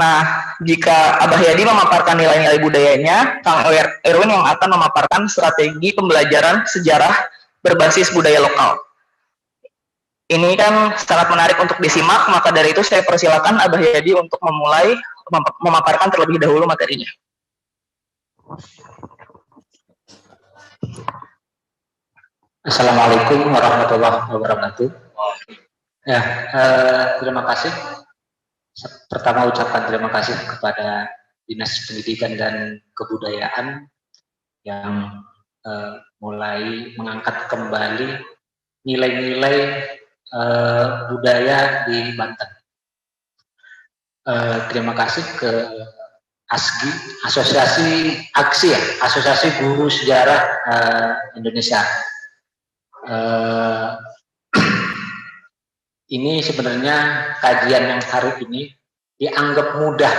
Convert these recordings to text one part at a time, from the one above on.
Nah, jika Abah Yadi memaparkan nilai-nilai budayanya, Kang Erwin yang akan memaparkan strategi pembelajaran sejarah berbasis budaya lokal. Ini kan sangat menarik untuk disimak, maka dari itu saya persilakan Abah Yadi untuk memulai memaparkan terlebih dahulu materinya. Assalamualaikum warahmatullahi wabarakatuh. Ya, terima kasih. Pertama ucapkan terima kasih kepada Dinas Pendidikan dan Kebudayaan yang mulai mengangkat kembali nilai-nilai budaya di Banten. Terima kasih ke ASGI, Asosiasi Guru Sejarah Indonesia. Ini sebenarnya kajian yang hari ini dianggap mudah,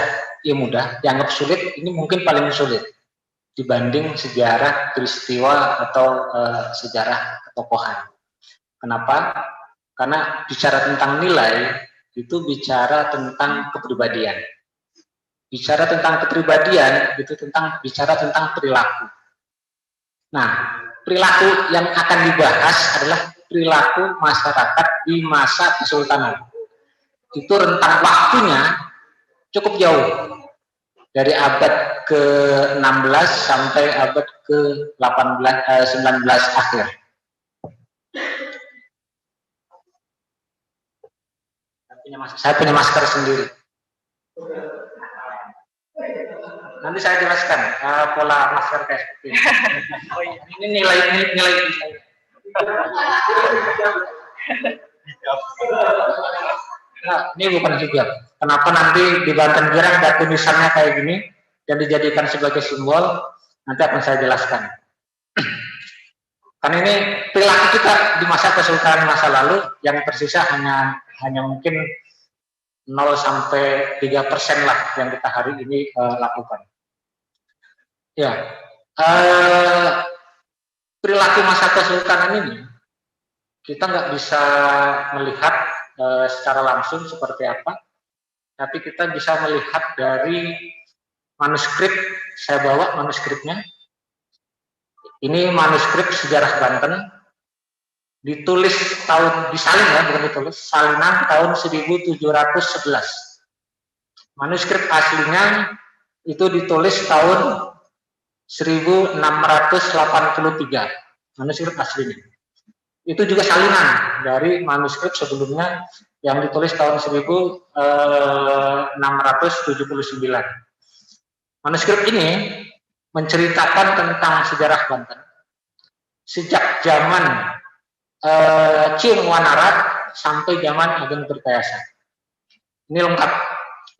dianggap sulit, ini mungkin paling sulit dibanding sejarah peristiwa atau sejarah ketokohan. Kenapa? Karena bicara tentang nilai, itu bicara tentang kepribadian. Bicara tentang kepribadian, itu bicara tentang perilaku. Nah, perilaku yang akan dibahas adalah perilaku masyarakat di masa kesultanan. Itu rentang waktunya cukup jauh, dari abad ke-16 sampai abad ke-19 akhir. Saya punya masker sendiri. Nanti saya jelaskan pola masker kayak seperti ini. Oh, iya. Ini nilai. Nah, ini bukan hijab. Kenapa nanti di Banten Girang ada tulisannya kayak gini dan dijadikan sebagai simbol? Nanti akan saya jelaskan. Karena ini perilaku kita di masa kesultanan masa lalu yang tersisa hanya mungkin 0 sampai 3% lah yang kita hari ini lakukan. Ya, perilaku masa kesultanan ini kita nggak bisa melihat secara langsung seperti apa, tapi kita bisa melihat dari manuskrip. Saya bawa manuskripnya. Ini manuskrip sejarah Banten, ditulis disalin ya, bukan ditulis, salinan tahun 1711. Manuskrip aslinya itu ditulis tahun 1683, manuskrip aslinya. Itu juga salinan dari manuskrip sebelumnya yang ditulis tahun 1679. Manuskrip ini menceritakan tentang sejarah Banten sejak zaman Cium Wanarat sampai zaman Ageng Tirtayasa. Ini lengkap,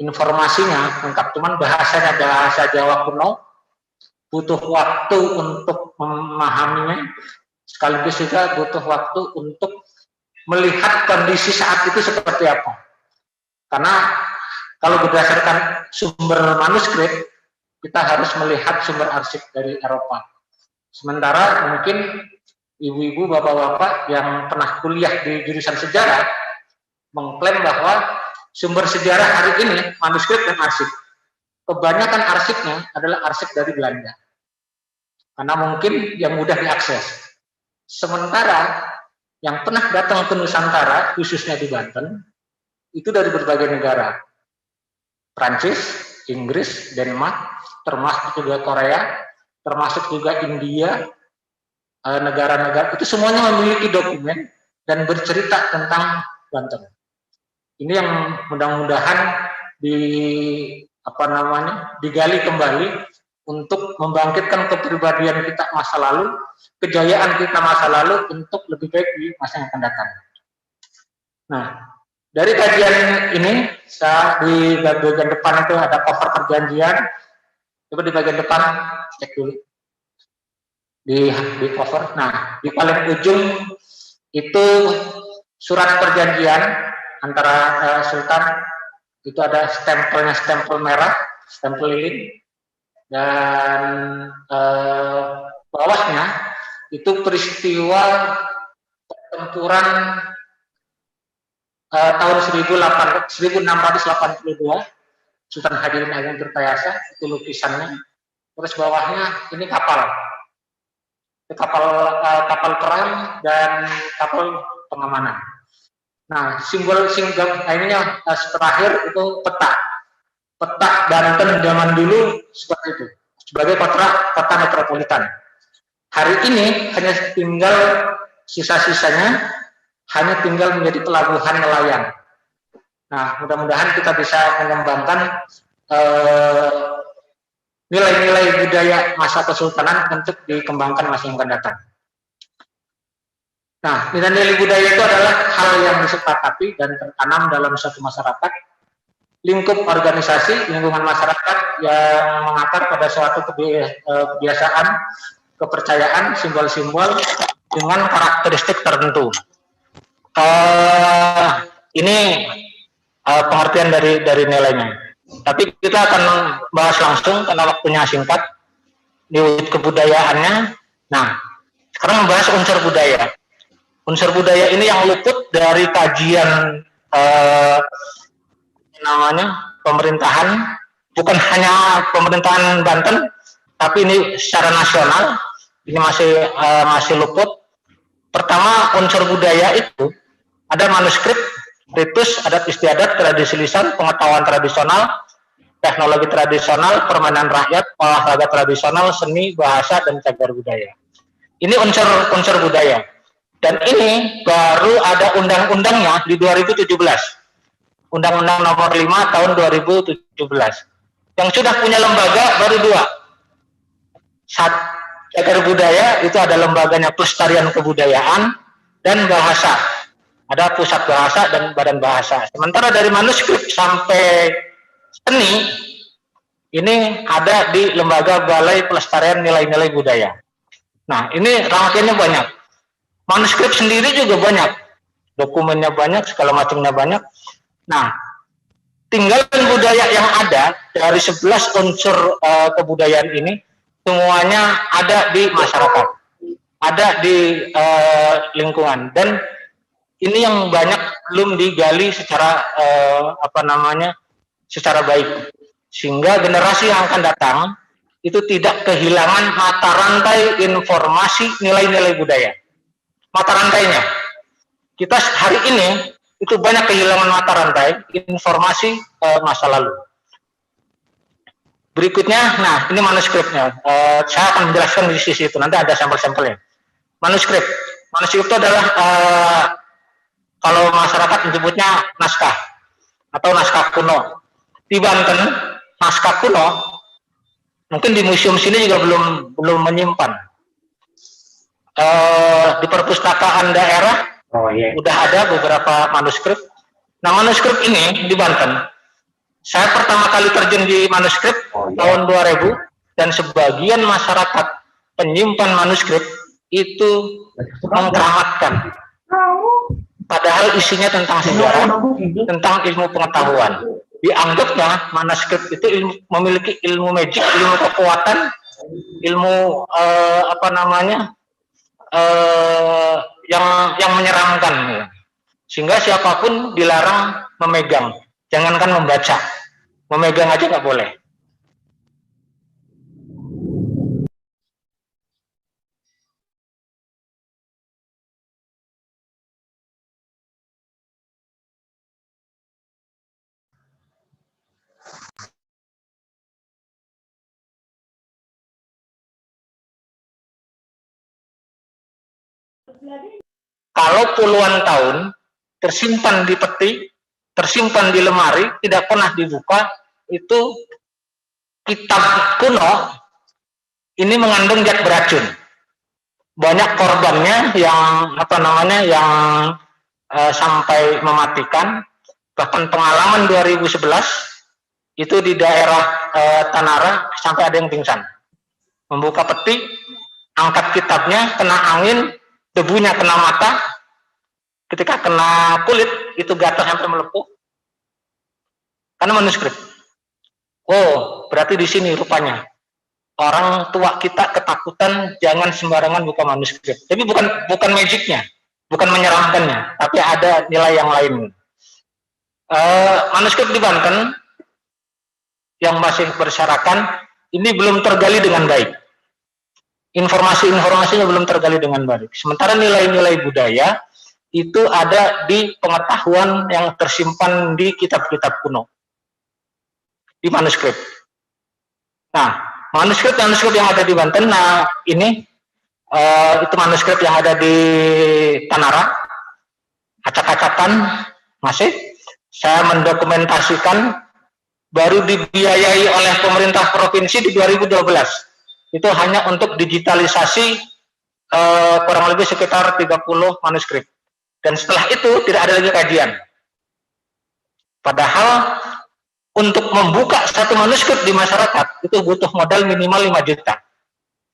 informasinya lengkap, cuman bahasanya bahasa Jawa kuno, butuh waktu untuk memahaminya, sekaligus juga butuh waktu untuk melihat kondisi saat itu seperti apa. Karena kalau berdasarkan sumber manuskrip, kita harus melihat sumber arsip dari Eropa. Sementara mungkin ibu-ibu, bapak-bapak yang pernah kuliah di jurusan sejarah mengklaim bahwa sumber sejarah hari ini manuskrip dan arsip. Kebanyakan arsipnya adalah arsip dari Belanda. Karena mungkin yang mudah diakses. Sementara yang pernah datang ke Nusantara, khususnya di Banten, itu dari berbagai negara. Prancis, Inggris, Denmark, termasuk juga Korea, termasuk juga India, negara-negara, itu semuanya memiliki dokumen dan bercerita tentang Banten. Ini yang mudah-mudahan digali kembali untuk membangkitkan kepribadian kita masa lalu, kejayaan kita masa lalu untuk lebih baik di masa yang akan datang. Nah, dari kajian ini, di bagian depan itu ada cover perjanjian. Coba di bagian depan cek dulu di cover. Nah, di paling ujung itu surat perjanjian antara Sultan, itu ada stempelnya, stempel merah, stempel lilin, dan bawahnya itu peristiwa pertempuran tahun 1682 Sultan Hadirin Ageng Tirtayasa, itu lukisannya. Terus bawahnya ini kapal, kapal perang dan kapal pengamanan. Nah, simbol ininya terakhir itu peta Banten zaman dulu seperti itu, sebagai kota metropolitan. Hari ini hanya tinggal sisa-sisanya, hanya tinggal menjadi pelabuhan nelayan. Nah, mudah-mudahan kita bisa mengembangkan nilai-nilai budaya masa kesultanan untuk dikembangkan masa yang akan datang. Nah, nilai-nilai budaya itu adalah hal yang disepakati dan tertanam dalam suatu masyarakat, lingkup organisasi, lingkungan masyarakat yang mengakar pada suatu kebiasaan, kepercayaan, simbol-simbol dengan karakteristik tertentu. Ini pengertian dari nilainya. Tapi kita akan bahas langsung karena waktunya singkat di kebudayaannya. Nah, sekarang membahas unsur budaya. Unsur budaya ini yang luput dari kajian pemerintahan, bukan hanya pemerintahan Banten, tapi ini secara nasional ini masih luput. Pertama, unsur budaya itu ada manuskrip, ritus, adat istiadat, tradisi lisan, pengetahuan tradisional, teknologi tradisional, permainan rakyat, olahraga tradisional, seni, bahasa, dan cagar budaya. Ini unsur budaya. Dan ini baru ada undang-undangnya di 2017. Undang-Undang Nomor 5 Tahun 2017. Yang sudah punya lembaga baru 2. Cagar budaya itu ada lembaganya Pelestarian Kebudayaan dan Bahasa. Ada Pusat Bahasa dan Badan Bahasa. Sementara dari manuskrip sampai seni ini ada di Lembaga Balai Pelestarian Nilai-Nilai Budaya. Nah, ini rangkaiannya banyak. Manuskrip sendiri juga banyak, dokumennya banyak, segala macamnya banyak. Nah, tinggal budaya yang ada dari 11 unsur kebudayaan ini semuanya ada di masyarakat, ada di lingkungan, dan ini yang banyak belum digali secara secara baik, sehingga generasi yang akan datang itu tidak kehilangan mata rantai informasi nilai-nilai budaya. Mata rantainya, kita hari ini itu banyak kehilangan mata rantai informasi masa lalu. Berikutnya, nah ini manuskripnya. Saya akan menjelaskan di sisi itu, nanti ada sampel-sampelnya. Manuskrip itu adalah kalau masyarakat menyebutnya naskah atau naskah kuno. Di Banten, naskah kuno mungkin di museum sini juga belum menyimpan. Di perpustakaan daerah udah ada beberapa manuskrip. Nah, manuskrip ini di Banten, saya pertama kali terjun di manuskrip tahun 2000, dan sebagian masyarakat penyimpan manuskrip itu mengkeramatkan, padahal isinya tentang sejarah, tentang ilmu pengetahuan. Dianggapnya manuskrip itu memiliki ilmu magic, ilmu kekuatan, ilmu yang menyeramkan, ya. Sehingga siapapun dilarang memegang, jangankan membaca, memegang aja nggak boleh. Kalau puluhan tahun tersimpan di peti, tersimpan di lemari, tidak pernah dibuka, itu kitab kuno ini mengandung zat beracun. Banyak korbannya yang sampai mematikan. Bahkan pengalaman 2011 itu di daerah Tanara sampai ada yang pingsan. Membuka peti, angkat kitabnya, kena angin, debunya kena mata, ketika kena kulit itu gatal sampai melepuh karena manuskrip. Oh, berarti di sini rupanya orang tua kita ketakutan jangan sembarangan buka manuskrip. Tapi bukan magicnya, bukan menyeramkannya, tapi ada nilai yang lain. Manuskrip di Banten yang masih berserakan ini belum tergali dengan baik. Informasi-informasinya belum tergali dengan baik. Sementara nilai-nilai budaya itu ada di pengetahuan yang tersimpan di kitab-kitab kuno, di manuskrip. Nah, manuskrip yang ada di Banten, nah ini itu manuskrip yang ada di Tanara, acak-acakan masih. Saya mendokumentasikan, baru dibiayai oleh pemerintah provinsi di 2012. Itu hanya untuk digitalisasi kurang lebih sekitar 30 manuskrip. Dan setelah itu tidak ada lagi kajian. Padahal untuk membuka satu manuskrip di masyarakat itu butuh modal minimal 5 juta.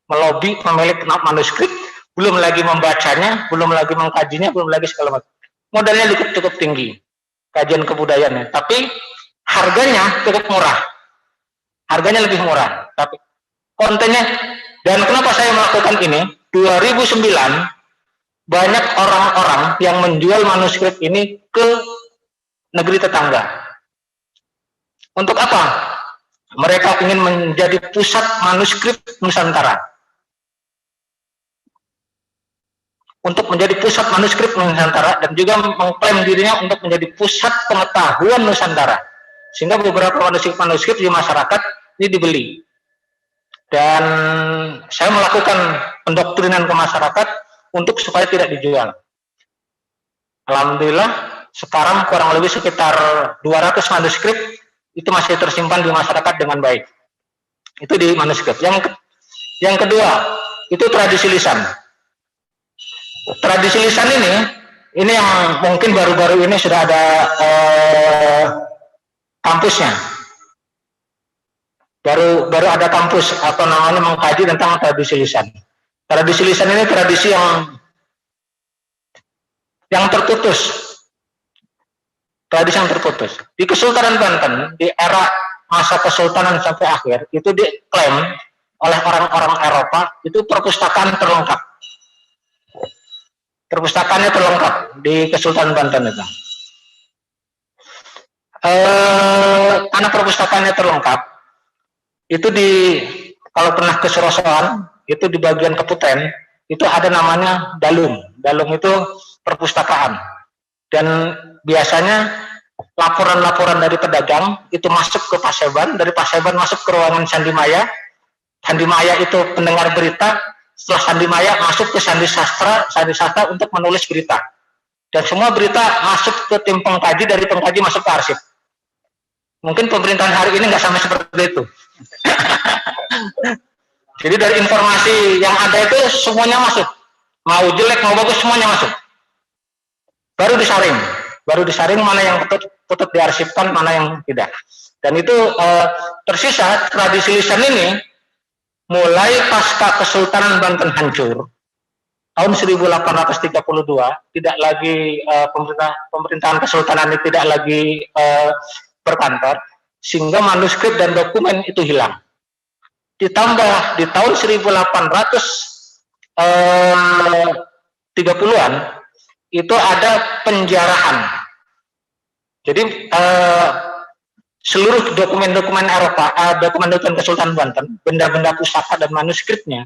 Melobi pemilik manuskrip, belum lagi membacanya, belum lagi mengkajinya, belum lagi segala macam. Modalnya cukup tinggi, kajian kebudayaannya. Tapi harganya cukup murah. Harganya lebih murah. Tapi kontennya, dan kenapa saya melakukan ini? 2009 banyak orang-orang yang menjual manuskrip ini ke negeri tetangga. Untuk apa? Mereka ingin menjadi pusat manuskrip Nusantara. Untuk menjadi pusat manuskrip Nusantara, dan juga mengklaim dirinya untuk menjadi pusat pengetahuan Nusantara. Sehingga beberapa manuskrip di masyarakat ini dibeli. Dan saya melakukan pendoktrinan ke masyarakat untuk supaya tidak dijual. Alhamdulillah sekarang kurang lebih sekitar 200 manuskrip itu masih tersimpan di masyarakat dengan baik. Itu di manuskrip. Yang kedua itu tradisi lisan. Tradisi lisan ini yang mungkin baru-baru ini sudah ada kampusnya. Baru ada kampus atau namanya mengkaji tentang tradisi lisan. Tradisi lisan ini tradisi yang terputus. Tradisi yang terputus. Di Kesultanan Banten, di era masa kesultanan sampai akhir, itu diklaim oleh orang-orang Eropa, itu perpustakaan terlengkap. Perpustakaannya terlengkap di Kesultanan Banten itu. Karena perpustakaannya terlengkap, itu kalau pernah ke Surosoan, itu di bagian Keputen, itu ada namanya Dalung. Dalung itu perpustakaan. Dan biasanya laporan-laporan dari pedagang itu masuk ke Paseban, dari Paseban masuk ke ruangan Sandi Maya. Sandi Maya itu pendengar berita, setelah Sandi Maya masuk ke Sandi Sastra untuk menulis berita. Dan semua berita masuk ke tim pengkaji, dari pengkaji masuk ke arsip. Mungkin pemerintahan hari ini nggak sama seperti itu. Jadi dari informasi yang ada itu semuanya masuk, mau jelek mau bagus semuanya masuk. Baru disaring mana yang patut diarsipkan, mana yang tidak. Dan itu tersisa tradisi lisan ini mulai pasca Kesultanan Banten hancur tahun 1832, tidak lagi pemerintahan kesultanan ini tidak lagi berkantor, sehingga manuskrip dan dokumen itu hilang. Ditambah di tahun 1830-an itu ada penjarahan. Jadi seluruh dokumen-dokumen Eropa, dokumen-dokumen Kesultanan Banten, benda-benda pusaka dan manuskripnya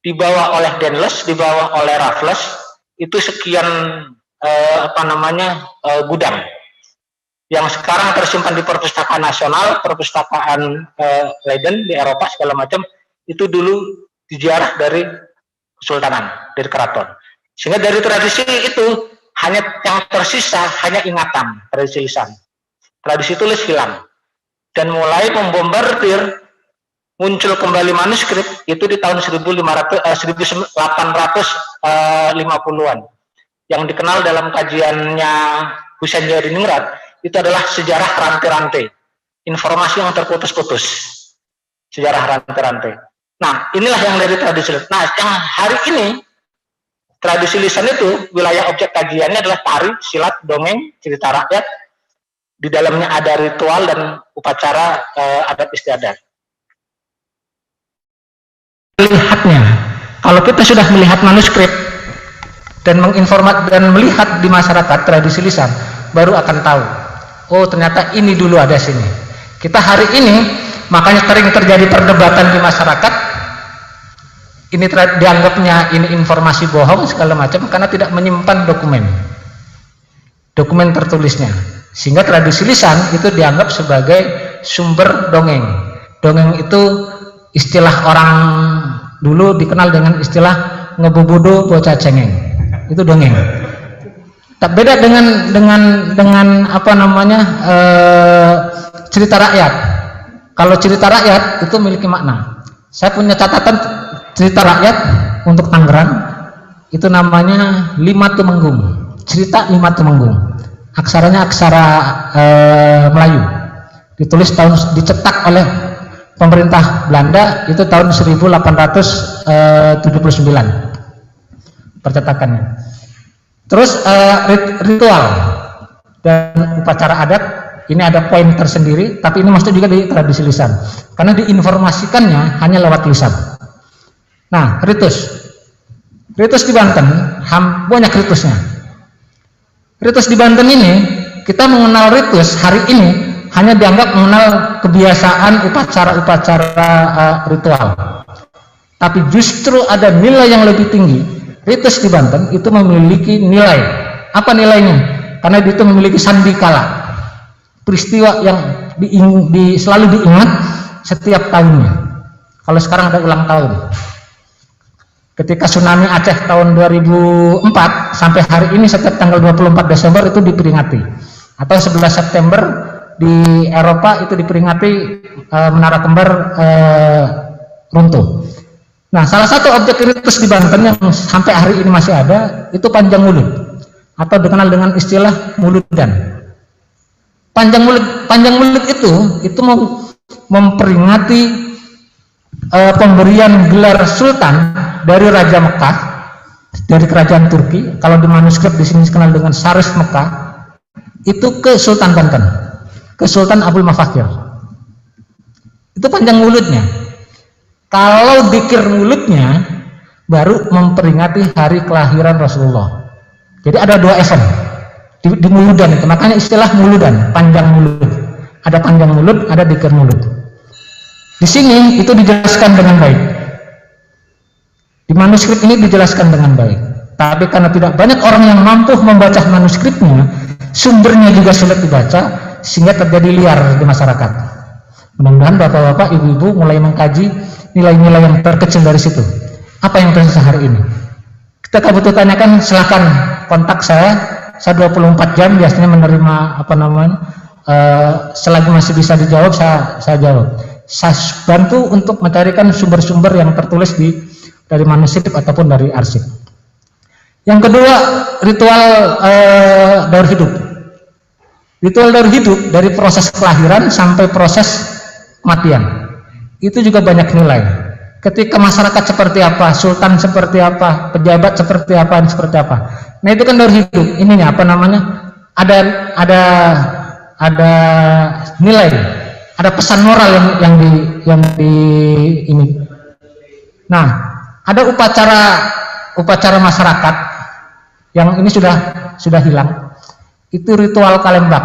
dibawa oleh Denles, dibawa oleh Raffles, itu sekian gudang yang sekarang tersimpan di Perpustakaan Nasional, Perpustakaan Leiden di Eropa segala macam, itu dulu dijarah dari Kesultanan, dari keraton. Sehingga dari tradisi itu hanya yang tersisa hanya ingatan, tradisi lisan. Tradisi tulis hilang. Dan mulai membombardir, muncul kembali manuskrip itu di tahun 1850-an. Yang dikenal dalam kajiannya Husain Jayadiningrat itu adalah sejarah rantai-rantai, informasi yang terputus-putus, sejarah rantai-rantai. Nah, inilah yang dari tradisi lisan. Nah, yang hari ini tradisi lisan itu wilayah objek kajiannya adalah tari, silat, dongeng, cerita rakyat. Di dalamnya ada ritual dan upacara adat istiadat. Melihatnya, kalau kita sudah melihat manuskrip dan melihat di masyarakat tradisi lisan, baru akan tahu. Oh, ternyata ini dulu ada sini. Kita hari ini makanya sering terjadi perdebatan di masyarakat. Ini dianggapnya ini informasi bohong segala macam karena tidak menyimpan dokumen tertulisnya, sehingga tradisi lisan itu dianggap sebagai sumber dongeng. Dongeng itu istilah orang dulu dikenal dengan istilah ngebubudu bocah cengeng, itu dongeng. Tak beda dengan apa namanya cerita rakyat. Kalau cerita rakyat itu memiliki makna. Saya punya catatan cerita rakyat untuk Tangerang itu namanya Lima Tumenggung. Cerita Lima Tumenggung. Aksaranya aksara Melayu. Dicetak oleh pemerintah Belanda itu tahun 1879 percetakannya. Terus ritual dan upacara adat ini ada poin tersendiri, tapi ini maksudnya juga di tradisi lisan karena diinformasikannya hanya lewat lisan. Nah, ritus di Banten banyak ritusnya. Ritus di Banten ini kita mengenal ritus hari ini hanya dianggap mengenal kebiasaan upacara-upacara ritual. Tapi justru ada nilai yang lebih tinggi. Ritus di Banten itu memiliki nilai. Apa nilainya? Karena itu memiliki sandikala. Peristiwa yang selalu diingat setiap tahunnya. Kalau sekarang ada ulang tahun. Ketika tsunami Aceh tahun 2004 sampai hari ini setiap tanggal 24 Desember itu diperingati. Atau 11 September di Eropa itu diperingati Menara Kembar runtuh. Nah, salah satu objek ritus di Banten yang sampai hari ini masih ada itu panjang mulut atau dikenal dengan istilah muludan. Panjang mulut itu memperingati pemberian gelar sultan dari Raja Mekah, dari kerajaan Turki. Kalau di manuskrip di sini dikenal dengan Saris Mekah, itu ke Sultan Banten, ke Sultan Abdul Mafakir. Itu panjang mulutnya. Kalau dikir mulutnya baru memperingati hari kelahiran Rasulullah. Jadi ada dua event di muludan itu, makanya istilah muludan, panjang mulut. Ada panjang mulut, ada dikir mulut. Di sini itu dijelaskan dengan baik. Di manuskrip ini dijelaskan dengan baik. Tapi karena tidak banyak orang yang mampu membaca manuskripnya, sumbernya juga sulit dibaca, sehingga terjadi liar di masyarakat. Mudah-mudahan bapak-bapak, ibu-ibu mulai mengkaji nilai-nilai yang terkecil dari situ. Apa yang tersisa hari ini? Kita butuh tanyakan, silakan kontak saya 24 jam biasanya menerima selagi masih bisa dijawab saya jawab. Saya bantu untuk mencarikan sumber-sumber yang tertulis dari manuskrip ataupun dari arsip. Yang kedua, ritual daur hidup. Ritual daur hidup dari proses kelahiran sampai proses kematian. Itu juga banyak nilai. Ketika masyarakat seperti apa, sultan seperti apa, pejabat seperti apa, seperti apa. Nah, itu kan daur hidup. Ininya ada nilai, ada pesan moral yang di ini. Nah, ada upacara masyarakat yang ini sudah hilang. Itu ritual kalembak,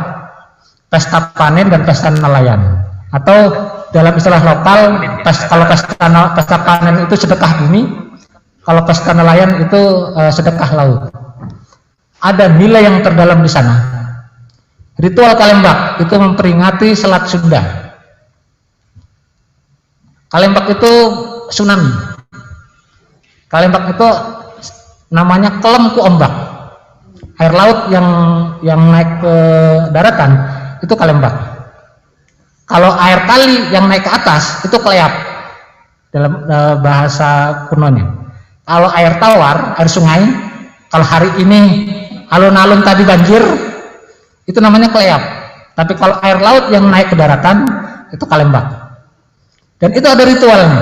pesta panen dan pesta nelayan. Atau dalam istilah lokal, kalau pesta panen itu sedekah bumi, kalau pesta nelayan itu sedekah laut. Ada nilai yang terdalam di sana. Ritual kalembak itu memperingati Selat Sunda. Kalembak itu tsunami. Kalembak itu namanya kelem ku ombak. Air laut yang naik ke daratan itu kalembak. Kalau air kali yang naik ke atas itu keleap dalam bahasa kunonya. Kalau air tawar, air sungai, kalau hari ini alun-alun tadi banjir, itu namanya keleap. Tapi kalau air laut yang naik ke daratan itu kalembak. Dan itu ada ritualnya.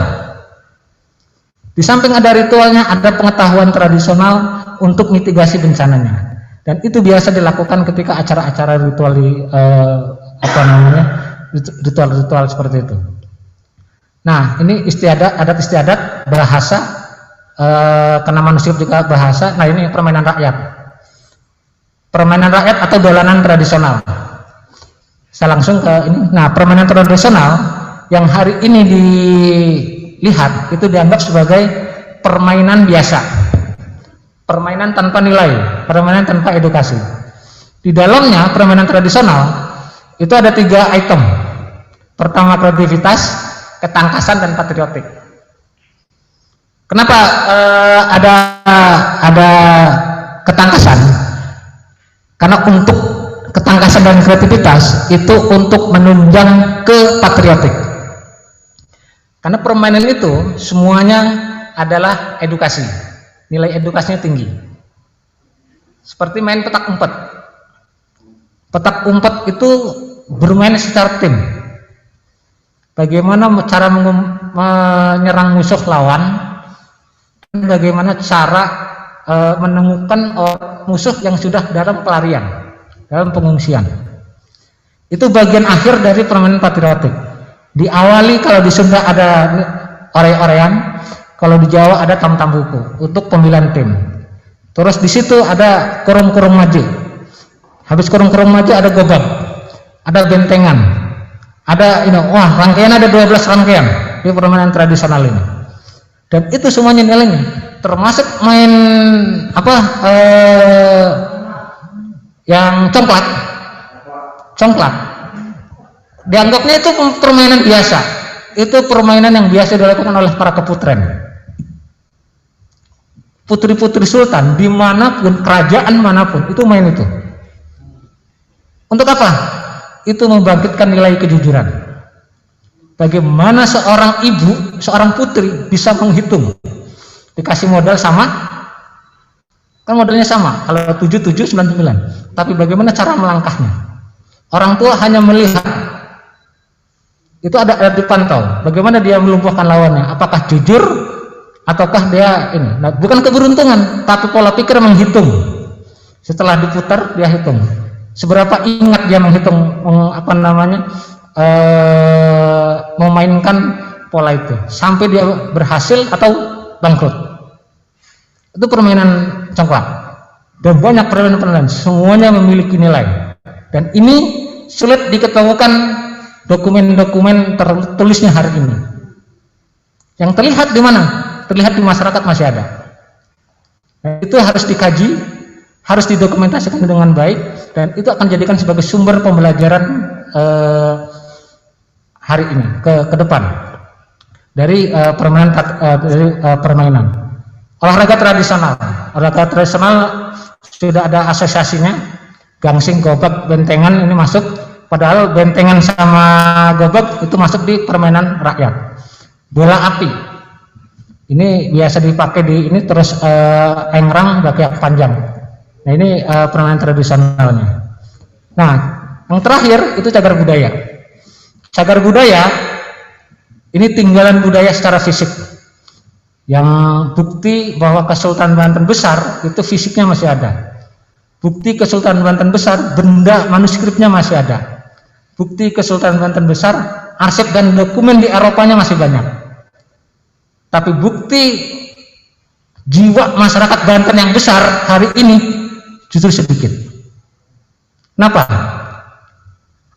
Di samping ada ritualnya, ada pengetahuan tradisional untuk mitigasi bencananya. Dan itu biasa dilakukan ketika acara-acara ritual ritual seperti itu. Nah, ini adat istiadat, bahasa, karena manuskrip juga bahasa. Nah, ini permainan rakyat atau dolanan tradisional. Saya langsung ke ini. Nah, permainan tradisional yang hari ini dilihat itu dianggap sebagai permainan biasa, permainan tanpa nilai, permainan tanpa edukasi. Di dalamnya permainan tradisional itu ada 3 item. Pertama, kreativitas, ketangkasan, dan patriotik. Kenapa ada ketangkasan? Karena untuk ketangkasan dan kreativitas itu untuk menunjang ke patriotik. Karena permainan itu semuanya adalah edukasi, nilai edukasinya tinggi. Seperti main petak umpet. Petak umpet itu bermain secara tim. Bagaimana cara menyerang musuh lawan, bagaimana cara menemukan musuh yang sudah dalam pelarian, dalam pengungsian. Itu bagian akhir dari permainan patriotik. Diawali kalau di Sunda ada ore-orean, kalau di Jawa ada tam-tam buku untuk pemilihan tim. Terus di situ ada kurung-kurung maju. Habis kurung-kurung maju ada gobak, ada bentengan, ada rangkaian ada 12 rangkaian di permainan tradisional ini. Dan itu semuanya nilainya, termasuk main yang congklak. Dianggapnya itu permainan biasa. Itu permainan yang biasa dilakukan oleh para keputren. Putri-putri sultan dimanapun, kerajaan manapun itu main itu. Untuk apa? Itu membangkitkan nilai kejujuran. Bagaimana seorang ibu, seorang putri bisa menghitung, dikasih modal sama, kan modalnya sama, kalau 7, 7, 9, 9, tapi bagaimana cara melangkahnya? Orang tua hanya melihat, itu ada dipantau, bagaimana dia melumpuhkan lawannya, apakah jujur, ataukah dia ini, nah, bukan keberuntungan, tapi pola pikir menghitung. Setelah diputar, dia hitung. Seberapa ingat dia menghitung, memainkan pola itu sampai dia berhasil atau bangkrut. Itu permainan congklak. Dan banyak permainan semuanya memiliki nilai. Dan ini sulit diketemukan dokumen-dokumen tertulisnya hari ini. Yang terlihat di mana? Terlihat di masyarakat masih ada. Nah, itu harus dikaji, harus didokumentasikan dengan baik, dan itu akan dijadikan sebagai sumber pembelajaran hari ini ke depan dari permainan olahraga tradisional. Olahraga tradisional sudah ada asosiasinya, gangsing, gobak, bentengan ini masuk, padahal bentengan sama gobak itu masuk di permainan rakyat. Bola api ini biasa dipakai di ini, terus engrang bagian panjang. Nah, ini permainan tradisionalnya. Nah, yang terakhir itu cagar budaya. Cagar budaya ini tinggalan budaya secara fisik, yang bukti bahwa Kesultanan Banten besar itu fisiknya masih ada. Bukti Kesultanan Banten besar, benda manuskripnya masih ada. Bukti Kesultanan Banten besar, arsip dan dokumen di Eropanya masih banyak. Tapi bukti jiwa masyarakat Banten yang besar hari ini justru sedikit. Kenapa?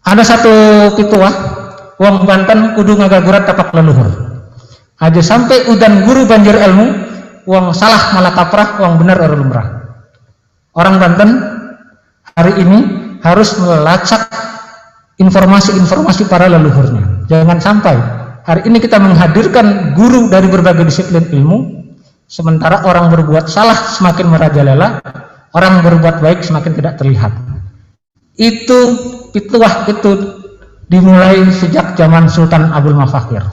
Ada satu pituah, wong Banten kudu ngagagurat tapak leluhur. Aja sampai udan guru banjir ilmu, wong salah malah kaprah, wong benar orang lumrah. Orang Banten hari ini harus melacak informasi-informasi para leluhurnya. Jangan sampai hari ini kita menghadirkan guru dari berbagai disiplin ilmu, sementara orang berbuat salah semakin merajalela, orang berbuat baik semakin tidak terlihat. Itu pituah itu dimulai sejak zaman Sultan Abdul Mafakhir.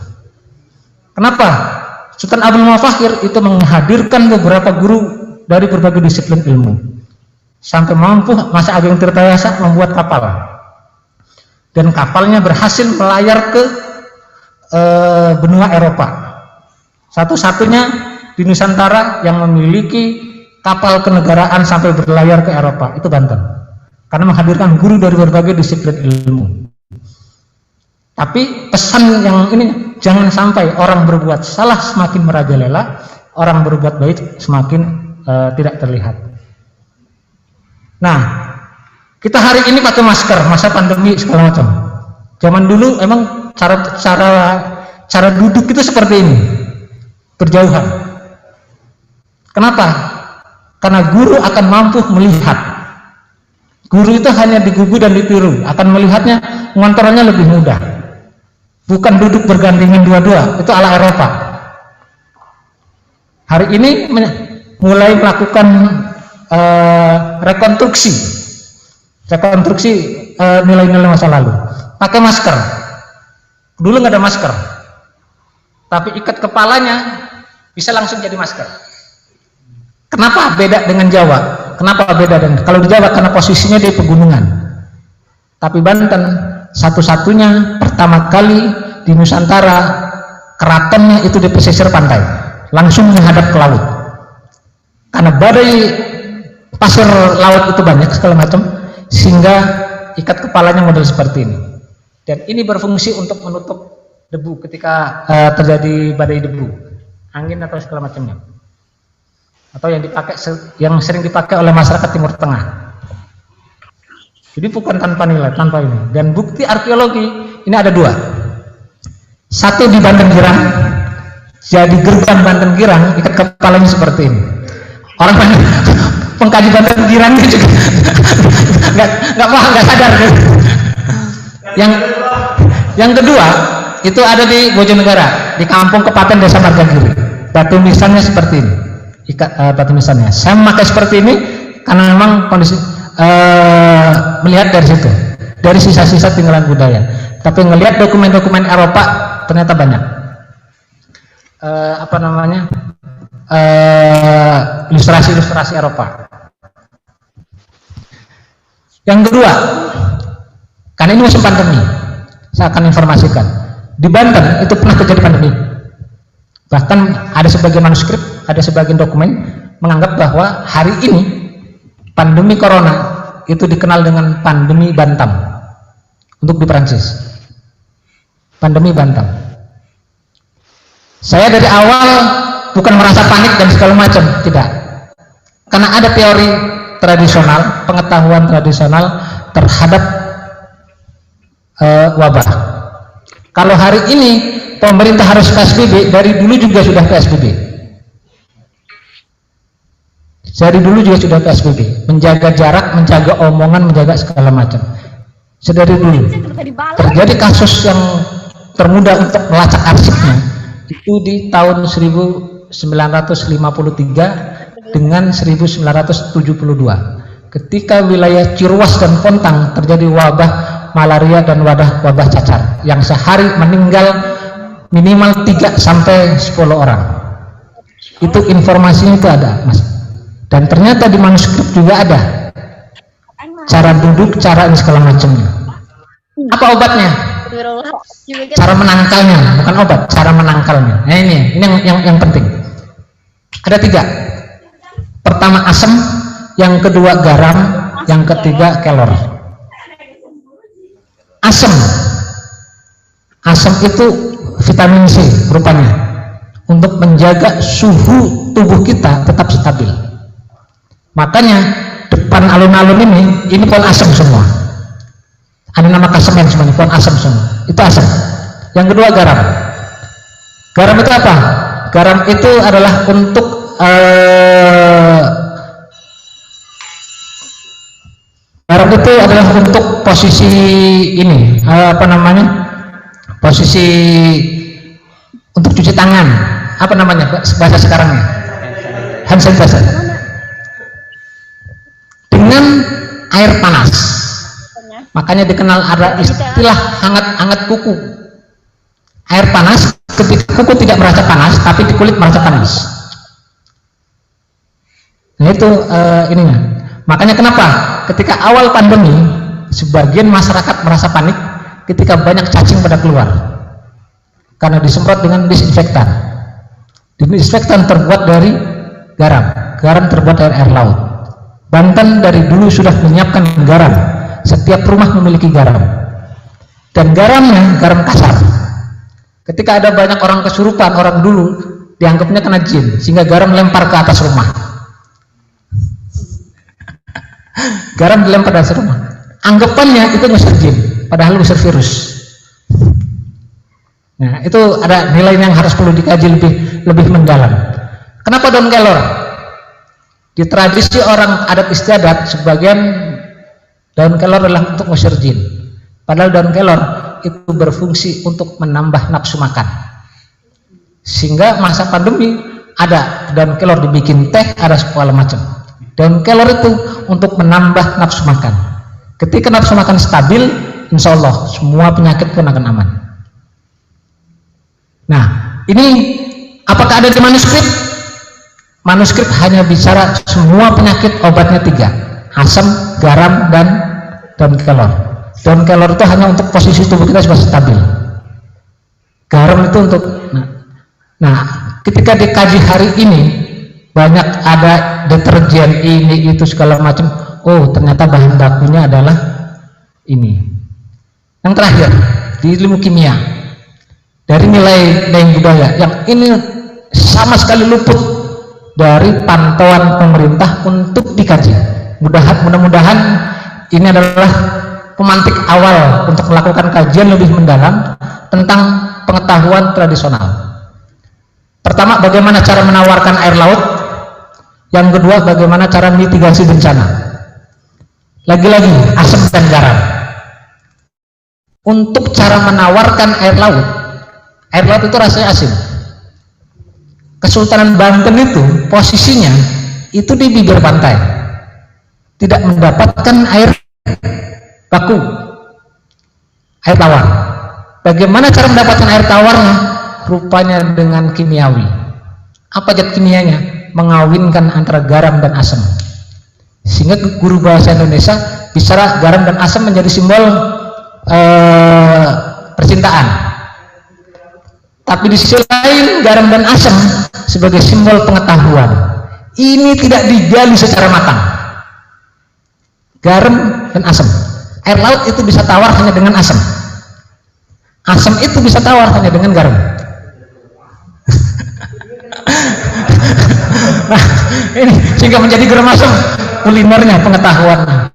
Kenapa? Sultan Abdul Mafakhir itu menghadirkan beberapa guru dari berbagai disiplin ilmu, sampai mampu Mas Ageng Tirtayasa membuat kapal, dan kapalnya berhasil melayar ke benua Eropa. Satu-satunya di Nusantara yang memiliki kapal kenegaraan sampai berlayar ke Eropa itu Banten, karena menghadirkan guru dari berbagai disiplin ilmu. Tapi pesan yang ini, jangan sampai orang berbuat salah semakin merajalela, orang berbuat baik semakin tidak terlihat. Nah, kita hari ini pakai masker, masa pandemi segala macam. Zaman dulu emang cara duduk itu seperti ini, berjauhan. Kenapa? Karena guru akan mampu melihat. Guru itu hanya digugu dan ditiru, akan melihatnya, mengontrolnya lebih mudah. Bukan duduk bergandengan dua-dua, itu ala Eropa. Hari ini mulai melakukan rekonstruksi nilai-nilai masa lalu. Pakai masker. Dulu nggak ada masker, tapi ikat kepalanya bisa langsung jadi masker. Kenapa beda dengan Jawa? Kenapa beda dengan kalau di Jawa? Karena posisinya di pegunungan. Tapi Banten satu-satunya pertama kali di Nusantara keratonnya itu di pesisir pantai, langsung menghadap ke laut. Karena badai pasir laut itu banyak segala macam, sehingga ikat kepalanya model seperti ini. Dan ini berfungsi untuk menutup debu ketika terjadi badai debu, angin atau segala macamnya. Atau yang sering dipakai oleh masyarakat Timur Tengah. Jadi bukan tanpa nilai, tanpa ini. Dan bukti arkeologi ini ada dua. Satu di Banten Girang, jadi gerbang Banten Girang, ikat kepalanya seperti ini. Orang pengkaji Banten Girang juga nggak sadar. Yang kedua itu ada di Bojonegara, di Kampung Kepaten Desa Margagiri. Batu nisannya seperti ini, batu nisannya. Saya memakai seperti ini karena memang kondisi melihat dari situ, dari sisa-sisa tinggalan budaya. Tapi ngelihat dokumen-dokumen Eropa ternyata banyak. Ilustrasi-ilustrasi Eropa. Yang kedua, karena ini musim pandemi, saya akan informasikan. Di Banten itu pernah terjadi pandemi. Bahkan ada sebagian manuskrip, ada sebagian dokumen menganggap bahwa hari ini pandemi corona itu dikenal dengan pandemi Bantam untuk di Prancis. Pandemi Bantam. Saya dari awal bukan merasa panik dan segala macam, tidak. Karena ada teori tradisional, pengetahuan tradisional terhadap wabah. Kalau hari ini pemerintah harus PSBB, dari dulu juga sudah PSBB. Dari dulu juga sudah PSBB, menjaga jarak, menjaga omongan, menjaga segala macam. Sedari dulu. Terjadi kasus yang termudah untuk melacak arsipnya itu di tahun 1953 dengan 1972. Ketika wilayah Ciruas dan Pontang terjadi wabah malaria dan wabah cacar yang sehari meninggal minimal 3 sampai 10 orang. Itu informasinya itu ada, Mas. Dan ternyata di manuskrip juga ada cara duduk, cara ini segala macamnya. Apa obatnya? Cara menangkalnya, bukan obat, cara menangkalnya. Nah ini yang penting. Ada 3. Pertama asam, yang kedua garam, yang ketiga kelor. Asam itu vitamin C rupanya, untuk menjaga suhu tubuh kita tetap stabil. Makanya depan alun-alun ini pohon asam semua. Ada nama kasemen semuanya, pohon asam semua. Itu asam. Yang kedua garam. Garam itu apa? Garam itu adalah untuk garam itu adalah untuk posisi ini, posisi untuk cuci tangan. Apa namanya bahasa sekarangnya? Hand sanitizer. Dengan air panas. Makanya dikenal ada istilah hangat-hangat kuku. Air panas, ketika kuku tidak merasa panas, tapi di kulit merasa panas. Nah itu ininya. Makanya kenapa ketika awal pandemi sebagian masyarakat merasa panik ketika banyak cacing pada keluar karena disemprot dengan disinfektan. Disinfektan terbuat dari garam terbuat dari air laut. Banten dari dulu sudah menyiapkan garam, setiap rumah memiliki garam, dan garamnya garam kasar. Ketika ada banyak orang kesurupan, orang dulu dianggapnya kena jin, sehingga garam lempar ke atas rumah. Garam dilempar dari rumah, anggapannya itu ngusir jin, padahal ngusir virus. Nah, itu ada nilai yang harus perlu dikaji lebih mendalam. Kenapa daun kelor? Di tradisi orang adat istiadat, sebagian daun kelor adalah untuk ngusir jin. Padahal daun kelor itu berfungsi untuk menambah nafsu makan. Sehingga masa pandemi ada daun kelor dibikin teh, ada segala macam. Daun kelor itu untuk menambah nafsu makan. Ketika nafsu makan stabil, insya Allah semua penyakit pun akan aman. Nah, ini apakah ada di manuskrip? Manuskrip hanya bicara semua penyakit obatnya 3: asam, garam, dan daun kelor. Daun kelor itu hanya untuk posisi tubuh kita supaya stabil. Garam itu untuk nah ketika dikaji hari ini banyak ada deterjen ini itu segala macam. Oh, ternyata bahan bakunya adalah ini. Yang terakhir di ilmu kimia, dari nilai budaya yang ini sama sekali luput dari pantauan pemerintah untuk dikaji. Mudah-mudahan ini adalah pemantik awal untuk melakukan kajian lebih mendalam tentang pengetahuan tradisional. Pertama, bagaimana cara menawarkan air laut. Yang kedua, bagaimana cara mitigasi bencana. Lagi-lagi asam dan garam. Untuk cara menawarkan air laut itu rasanya asin. Kesultanan Banten itu posisinya itu di bibir pantai, tidak mendapatkan air baku, air tawar. Bagaimana cara mendapatkan air tawarnya? Rupanya dengan kimiawi. Apa zat kimianya? Mengawinkan antara garam dan asam. Sehingga guru bahasa Indonesia bicara garam dan asam menjadi simbol percintaan. Tapi di sisi lain garam dan asam sebagai simbol pengetahuan. Ini tidak digali secara matang. Garam dan asam. Air laut itu bisa tawar hanya dengan asam. Asam itu bisa tawar hanya dengan garam. Nah, ini sehingga menjadi garam asam kulinernya, pengetahuannya.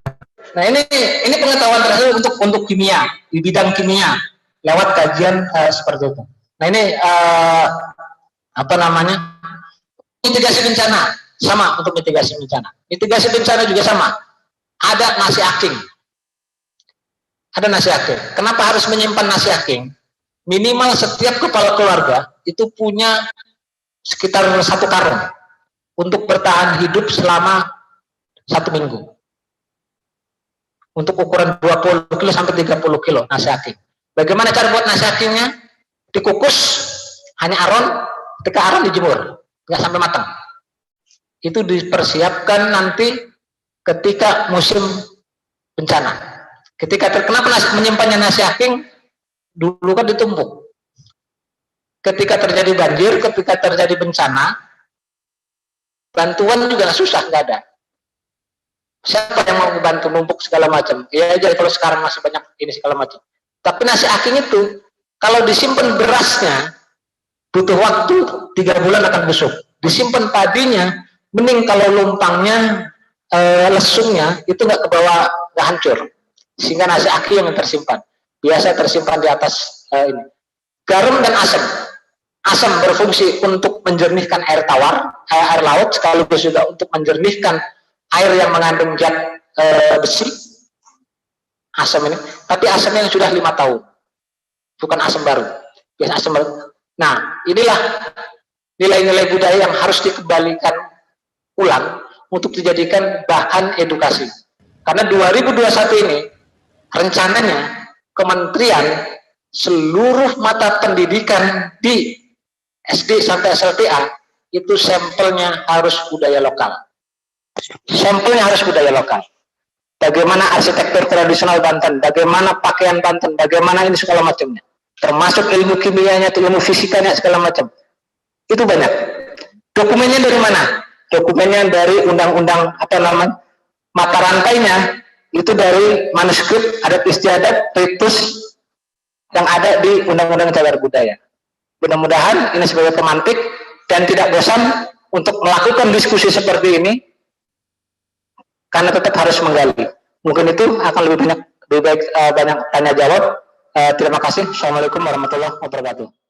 Nah, ini pengetahuan terakhir untuk kimia, di bidang kimia lewat kajian seperti itu. Nah, ini mitigasi bencana, sama untuk mitigasi bencana. Mitigasi bencana juga sama. Ada nasi aking. Ada nasi aking. Kenapa harus menyimpan nasi aking? Minimal setiap kepala keluarga itu punya sekitar 1 karung untuk bertahan hidup selama 1 minggu. Untuk ukuran 20 kilo sampai 30 kilo nasi aking. Bagaimana cara buat nasi akingnya? Dikukus, hanya aron, ketika aron dijemur, nggak sampai matang. Itu dipersiapkan nanti ketika musim bencana. Ketika kenapa menyimpannya nasi aking? Dulu kan ditumpuk. Ketika terjadi banjir, ketika terjadi bencana, bantuan juga susah, nggak ada. Siapa yang mau bantu numpuk segala macam? Ya, jadi kalau sekarang masih banyak ini segala macam. Tapi nasi aking itu, kalau disimpan berasnya, butuh waktu 3 bulan akan busuk. Disimpan padinya, mending kalau lumpangnya, lesungnya, itu nggak ke bawah, nggak hancur. Sehingga nasi aking yang tersimpan. Biasa tersimpan di atas ini. Garam dan asam. Asam berfungsi untuk menjernihkan air tawar, air laut, sekaligus juga untuk menjernihkan air yang mengandung zat besi. Asam ini, tapi asamnya yang sudah 5 tahun. Bukan asam baru. Biasa asam baru. Nah, inilah nilai-nilai budaya yang harus dikembalikan ulang untuk dijadikan bahan edukasi. Karena 2021 ini rencananya kementerian seluruh mata pendidikan di SD sampai SLTA itu sampelnya harus budaya lokal. Sampelnya harus budaya lokal. Bagaimana arsitektur tradisional Banten, bagaimana pakaian Banten, bagaimana ini segala macamnya. Termasuk ilmu kimianya, ilmu fisikanya segala macam. Itu banyak. Dokumennya dari mana? Dokumennya dari undang-undang mata rantainya itu dari manuskrip adat istiadat ritus yang ada di Undang-Undang Cagar Budaya. Mudah-mudahan ini sebagai pemantik dan tidak bosan untuk melakukan diskusi seperti ini, karena tetap harus menggali. Mungkin itu akan lebih baik banyak tanya jawab. Terima kasih. Assalamualaikum warahmatullahi wabarakatuh.